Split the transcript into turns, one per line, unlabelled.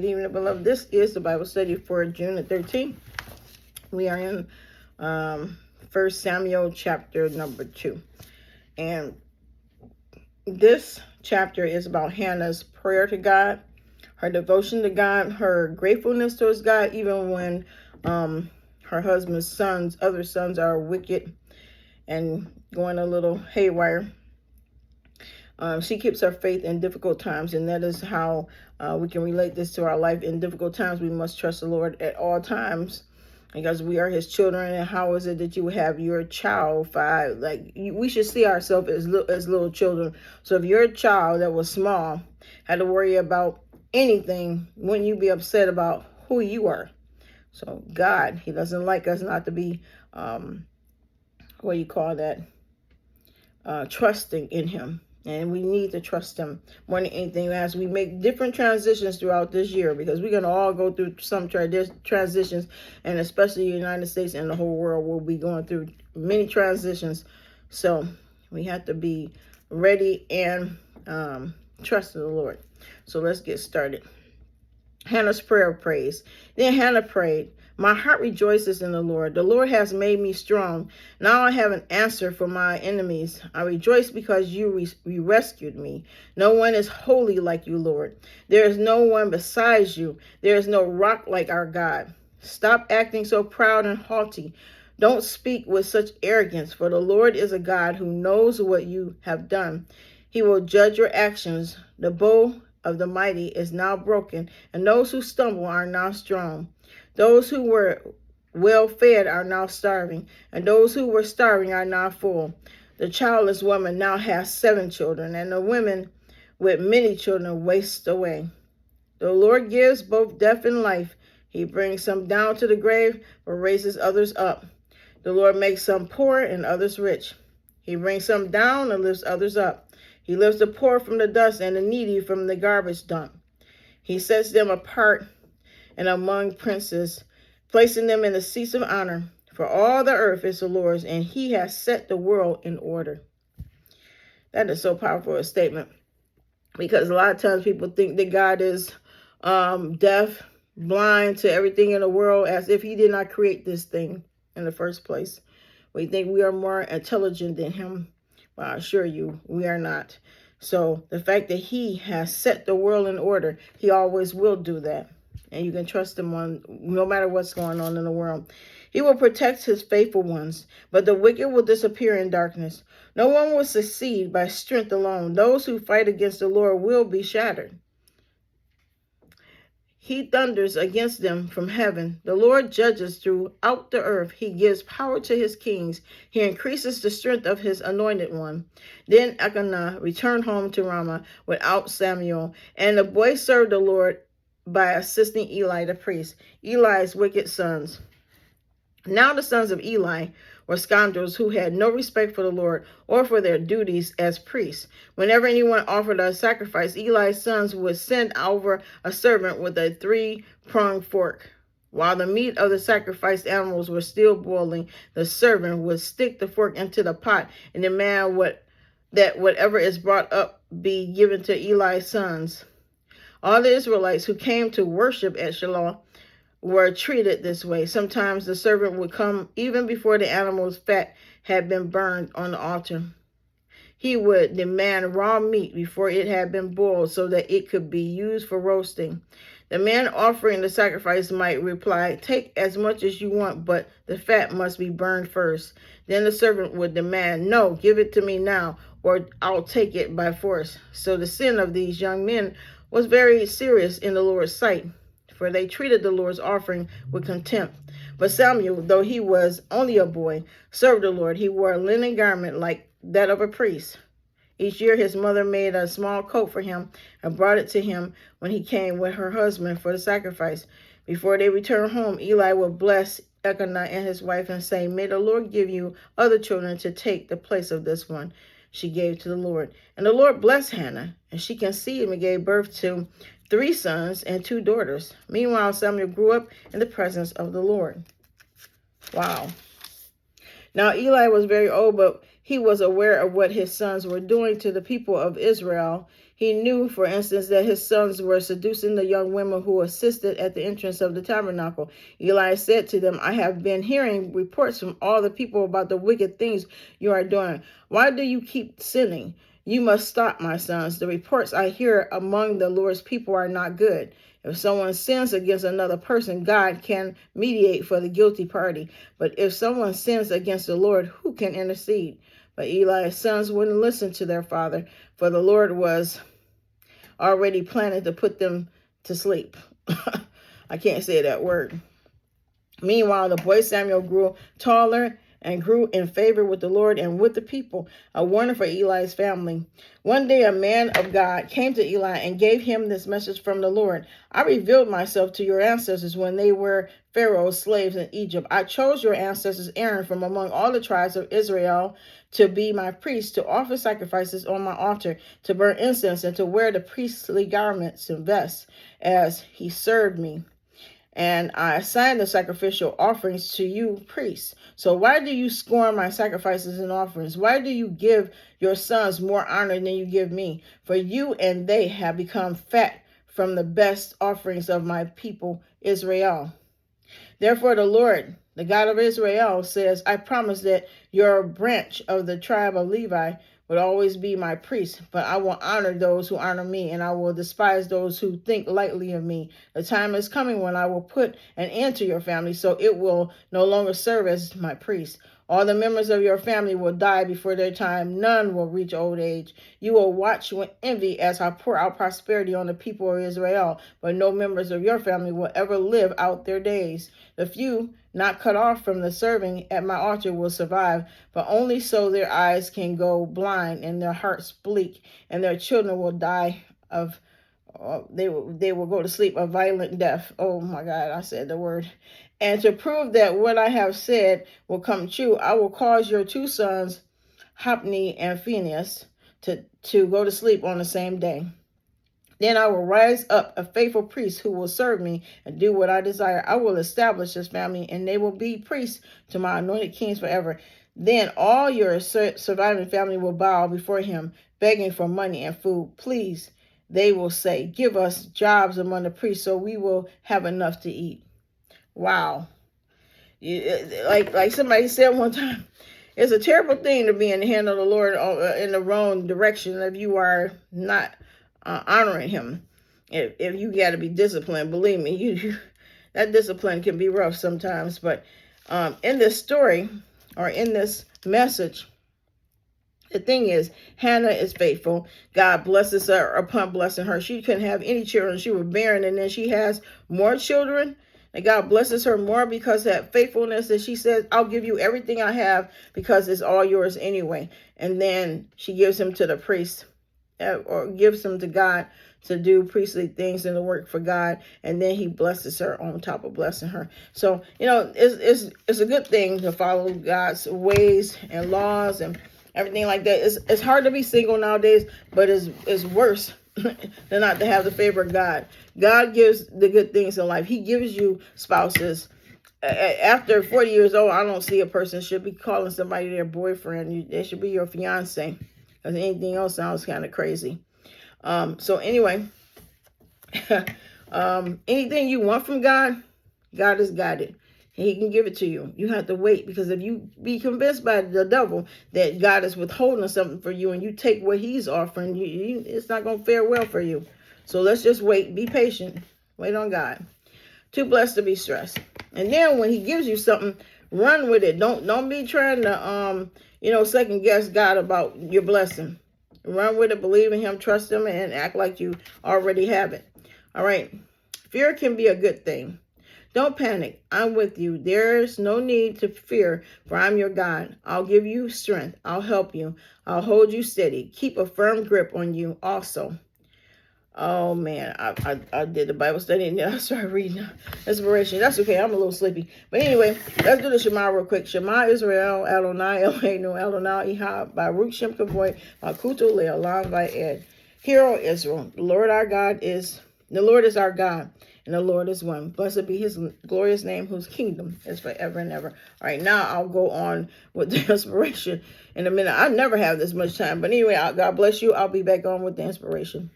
Good evening, beloved. This is the Bible study for June the 13th. We are in 1 Samuel chapter number 2. And this chapter is about Hannah's prayer to God, her devotion to God, her gratefulness towards God, even when her husband's other sons are wicked and going a little haywire. She keeps her faith in difficult times, and that is how we can relate this to our life. In difficult times, we must trust the Lord at all times because we are his children. And how is it that you have your child we should see ourselves as little children. So if your child that was small had to worry about anything, wouldn't you be upset about who you are? So God, he doesn't like us not to be, trusting in him. And we need to trust him more than anything as we make different transitions throughout this year, because we're going to all go through some transitions, and especially the United States and the whole world will be going through many transitions. So we have to be ready and trust in the Lord. So let's get started. Hannah's prayer of praise. Then Hannah prayed, "My heart rejoices in the Lord. The Lord has made me strong. Now I have an answer for my enemies. I rejoice because you rescued me. No one is holy like you, Lord. There is no one besides you. There is no rock like our God. Stop acting so proud and haughty. Don't speak with such arrogance, for the Lord is a God who knows what you have done. He will judge your actions. The bow of the mighty is now broken, and those who stumble are now strong. Those who were well fed are now starving, and those who were starving are now full. The childless woman now has 7 children, and the women with many children waste away. The Lord gives both death and life. He brings some down to the grave, but raises others up. The Lord makes some poor and others rich. He brings some down and lifts others up. He lifts the poor from the dust and the needy from the garbage dump. He sets them apart and among princes, placing them in the seats of honor. For all the earth is the Lord's, and he has set the world in order." That is so powerful a statement, because a lot of times people think that God is deaf, blind to everything in the world, as if he did not create this thing in the first place. We think we are more intelligent than him. Well, I assure you, we are not. So the fact that he has set the world in order, he always will do that. And you can trust him on no matter what's going on in the world. He will protect his faithful ones, but the wicked will disappear in darkness. No one will succeed by strength alone. Those who fight against the Lord will be shattered. He thunders against them from heaven. The Lord judges throughout the earth. He gives power to his kings. He increases the strength of his anointed one. Then Elkanah returned home to Ramah without Samuel, and the boy served the Lord by assisting Eli the priest, Eli's wicked sons. Now the sons of Eli were scoundrels who had no respect for the Lord or for their duties as priests. Whenever anyone offered a sacrifice, Eli's sons would send over a servant with a 3-pronged fork. While the meat of the sacrificed animals were still boiling, the servant would stick the fork into the pot and demand that whatever is brought up be given to Eli's sons. All the Israelites who came to worship at Shiloh were treated this way. Sometimes the servant would come even before the animal's fat had been burned on the altar. He would demand raw meat before it had been boiled so that it could be used for roasting. The man offering the sacrifice might reply, "Take as much as you want, but the fat must be burned first." Then the servant would demand, "No, give it to me now, or I'll take it by force." So the sin of these young men was very serious in the Lord's sight, for they treated the Lord's offering with contempt. But Samuel, though he was only a boy, served the Lord. He wore a linen garment like that of a priest. Each year his mother made a small coat for him and brought it to him when he came with her husband for the sacrifice. Before they returned home, Eli would bless Elkanah and his wife and say, "May the Lord give you other children to take the place of this one she gave to the Lord." And the Lord blessed Hannah, and she conceived and gave birth to 3 sons and 2 daughters. Meanwhile, Samuel grew up in the presence of the Lord. Wow. Now Eli was very old, but he was aware of what his sons were doing to the people of Israel. He knew, for instance, that his sons were seducing the young women who assisted at the entrance of the tabernacle. Eli said to them, I have been hearing reports from all the people about the wicked things you are doing. Why do you keep sinning? You must stop, my sons. The reports I hear among the Lord's people are not good. If someone sins against another person, God can mediate for the guilty party. But if someone sins against the Lord, who can intercede? But Eli's sons wouldn't listen to their father, for the Lord was already planning to put them to sleep. I can't say that word. Meanwhile, the boy Samuel grew taller and grew in favor with the Lord and with the people, a warning for Eli's family. One day, a man of God came to Eli and gave him this message from the Lord. I revealed myself to your ancestors when they were Pharaoh's slaves in Egypt. I chose your ancestors, Aaron, from among all the tribes of Israel to be my priest, to offer sacrifices on my altar, to burn incense, and to wear the priestly garments and vests as he served me. And I assigned the sacrificial offerings to you, priests. So why do you scorn my sacrifices and offerings? Why do you give your sons more honor than you give me? For you and they have become fat from the best offerings of my people, Israel. Therefore, the Lord, the God of Israel, says, I promise that your branch of the tribe of Levi would always be my priest, but I will honor those who honor me, and I will despise those who think lightly of me. The time is coming when I will put an end to your family, so it will no longer serve as my priest. All the members of your family will die before their time. None will reach old age. You will watch with envy as I pour out prosperity on the people of Israel, but no members of your family will ever live out their days. The few not cut off from the serving at my altar will survive, but only so their eyes can go blind and their hearts bleak, and their children will die of they will go to sleep a violent death. Oh my God, I said the word. And to prove that what I have said will come true, I will cause your two sons, Hophni and Phinehas, to go to sleep on the same day. Then I will rise up a faithful priest who will serve me and do what I desire. I will establish this family, and they will be priests to my anointed kings forever. Then all your surviving family will bow before him, begging for money and food. Please, they will say, give us jobs among the priests so we will have enough to eat. Wow. Like somebody said one time, it's a terrible thing to be in the hand of the Lord in the wrong direction if you are not honoring him. If you got to be disciplined, believe me, that discipline can be rough sometimes. But in this story or in this message, the thing is, Hannah is faithful. God blesses her upon blessing her. She couldn't have any children. She was barren, and then she has more children. And God blesses her more because of that faithfulness that she says, I'll give you everything I have because it's all yours anyway. And then she gives him to the priest or gives him to God to do priestly things and to work for God. And then he blesses her on top of blessing her. So, it's a good thing to follow God's ways and laws and everything like that. It's hard to be single nowadays, but it's worse than not to have the favor of God. God gives the good things in life. He gives you spouses. After 40 years old, I don't see a person should be calling somebody their boyfriend. They should be your fiance, because anything else sounds kind of crazy. So anyway, anything you want from God, God has got it. And he can give it to you. You have to wait, because if you be convinced by the devil that God is withholding something for you and you take what he's offering, it's not going to fare well for you. So let's just wait. Be patient. Wait on God. Too blessed to be stressed. And then when he gives you something, run with it. Don't be trying to second guess God about your blessing. Run with it, believe in him, trust him, and act like you already have it. All right. Fear can be a good thing. Don't panic. I'm with you. There's no need to fear, for I'm your God. I'll give you strength. I'll help you. I'll hold you steady. Keep a firm grip on you also. Oh, man. I did the Bible study and then I started reading inspiration. That's okay. I'm a little sleepy. But anyway, let's do the Shema real quick. Shema Israel, Adonai Eloheinu, Adonai Echad, Baruch Shem Kavoy, Malkuto Le'olam Va'ed. Hear, O Israel, the Lord our God is The Lord is our God, and the Lord is one. Blessed be his glorious name, whose kingdom is forever and ever. All right, now I'll go on with the inspiration in a minute. I never have this much time. But anyway, God bless you. I'll be back on with the inspiration.